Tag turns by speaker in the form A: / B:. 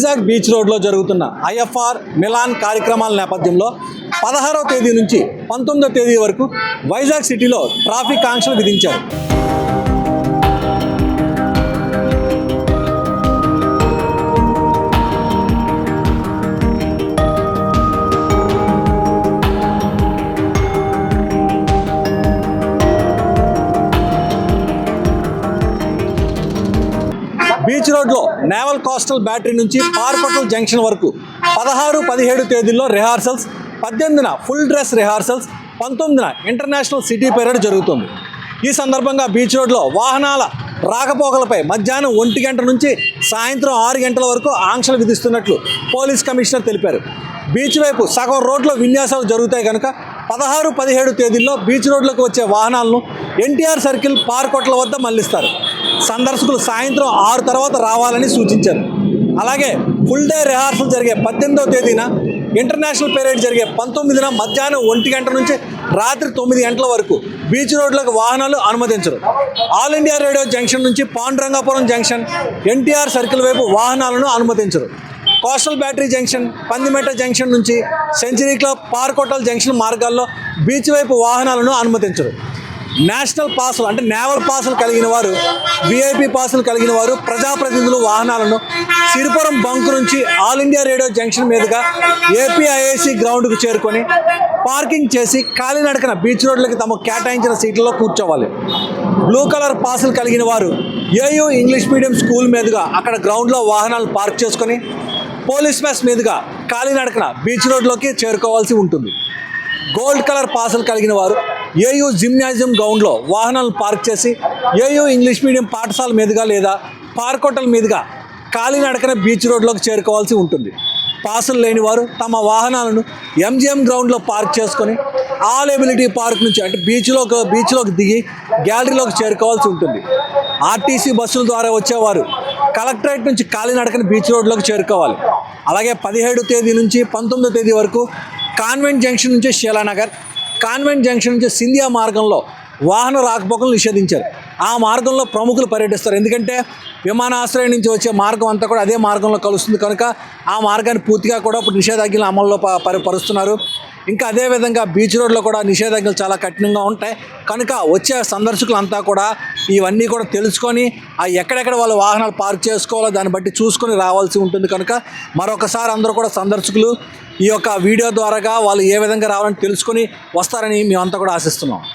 A: Vizag beach రోడ్లో జరుగుతున్న IFR melon కార్యక్రమాల నేపథ్యంలో 16వ తేదీ నుంచి 19వ తేదీ వరకు వైజాగ్ సిటీలో ట్రాఫిక్ ఆంక్షలు విధించారు. బీచ్ రోడ్లో నేవల్ కోస్టల్ బ్యాటరీ నుంచి పార్క్ హోటల్ జంక్షన్ వరకు 16, 17 తేదీల్లో రిహార్సల్స్, 18న ఫుల్ డ్రెస్ రిహార్సల్స్, 19న ఇంటర్నేషనల్ సిటీ పెరేడ్ జరుగుతుంది. ఈ సందర్భంగా బీచ్ రోడ్లో వాహనాల రాకపోకలపై మధ్యాహ్నం 1 గంట నుంచి సాయంత్రం 6 గంటల వరకు ఆంక్షలు విధిస్తున్నట్లు పోలీస్ కమిషనర్ తెలిపారు. బీచ్ వైపు సగం రోడ్లో విన్యాసాలు జరుగుతాయి కనుక 16, 17 తేదీల్లో బీచ్ రోడ్లోకి వచ్చే వాహనాలను ఎన్టీఆర్ సర్కిల్, పార్క్ హోటల్ వద్ద మళ్లిస్తారు. సందర్శకులు సాయంత్రం 6 తర్వాత రావాలని సూచించారు. అలాగే ఫుల్ డే రిహార్సల్ జరిగే 18వ తేదీన, ఇంటర్నేషనల్ పెరేడ్ జరిగే 19న మధ్యాహ్నం 1 గంట నుంచి రాత్రి 9 గంటల వరకు బీచ్ రోడ్లకు వాహనాలు అనుమతించరు. ఆల్ ఇండియా రేడియో జంక్షన్ నుంచి పాండురంగాపురం జంక్షన్, ఎన్టీఆర్ సర్కిల్ వైపు వాహనాలను అనుమతించరు. కోస్టల్ బ్యాటరీ జంక్షన్, పందిమెట్ట జంక్షన్ నుంచి century club, park hotel junction మార్గాల్లో బీచ్ వైపు వాహనాలను అనుమతించరు. నేషనల్ పాసులు అంటే నేవల్ పాసులు కలిగిన వారు, విఐపి పాసులు కలిగిన వారు, ప్రజాప్రతినిధులు వాహనాలను సిరిపురం బంక్ నుంచి ఆల్ ఇండియా రేడియో జంక్షన్ మీదుగా ఏపీఐఐసి గ్రౌండ్కు చేరుకొని పార్కింగ్ చేసి కాలినడకన బీచ్ రోడ్లకి తమకు కేటాయించిన సీట్లలో కూర్చోవాలి. బ్లూ కలర్ పాసులు కలిగిన వారు ఏయూ ఇంగ్లీష్ మీడియం స్కూల్ మీదుగా అక్కడ గ్రౌండ్లో వాహనాలు పార్క్ చేసుకొని పోలీస్ మెస్ మీదుగా కాలినడకన బీచ్ రోడ్లోకి చేరుకోవాల్సి ఉంటుంది. గోల్డ్ కలర్ పాసులు కలిగిన వారు ఏయూ జిమ్నాజియం గ్రౌండ్లో వాహనాలను పార్క్ చేసి ఏయూ ఇంగ్లీష్ మీడియం పాఠశాల మీదుగా లేదా పార్క్ హోటల్ మీదుగా కాలినడకన బీచ్ రోడ్లోకి చేరుకోవాల్సి ఉంటుంది. పాసులు లేని వారు తమ వాహనాలను ఎంజిఎం గ్రౌండ్లో పార్క్ చేసుకొని ఆల్ ఎబిలిటీ పార్క్ నుంచి అంటే బీచ్లోకి దిగి గ్యాలరీలోకి చేరుకోవాల్సి ఉంటుంది. ఆర్టీసీ బస్సుల ద్వారా వచ్చేవారు కలెక్టరేట్ నుంచి కాలినడకన బీచ్ రోడ్లోకి చేరుకోవాలి. అలాగే 17 తేదీ నుంచి 19వ తేదీ వరకు కాన్వెంట్ జంక్షన్ నుంచి శీలానగర్, కాన్వెంట్ జంక్షన్ నుంచి సింధియా మార్గంలో వాహన రాకపోకలను నిషేధించారు. ఆ మార్గంలో ప్రముఖులు పర్యటిస్తారు. ఎందుకంటే విమానాశ్రయం నుంచి వచ్చే మార్గం అంతా కూడా అదే మార్గంలో కలుస్తుంది కనుక ఆ మార్గాన్ని పూర్తిగా కూడా ఇప్పుడు నిషేధాజ్ఞలు అమల్లో పరుస్తున్నారు. ఇంకా అదేవిధంగా బీచ్ రోడ్లో కూడా నిషేధాజ్ఞలు చాలా కఠినంగా ఉంటాయి కనుక వచ్చే సందర్శకులంతా కూడా ఇవన్నీ కూడా తెలుసుకొని ఎక్కడెక్కడ వాళ్ళ వాహనాలు పార్క్ చేసుకోవాలో దాన్ని బట్టి చూసుకొని రావాల్సి ఉంటుంది. కనుక మరొకసారి అందరూ కూడా సందర్శకులు ఈ యొక్క వీడియో ద్వారాగా వాళ్ళు ఏ విధంగా రావాలని తెలుసుకొని వస్తారని మేమంతా కూడా ఆశిస్తున్నాం.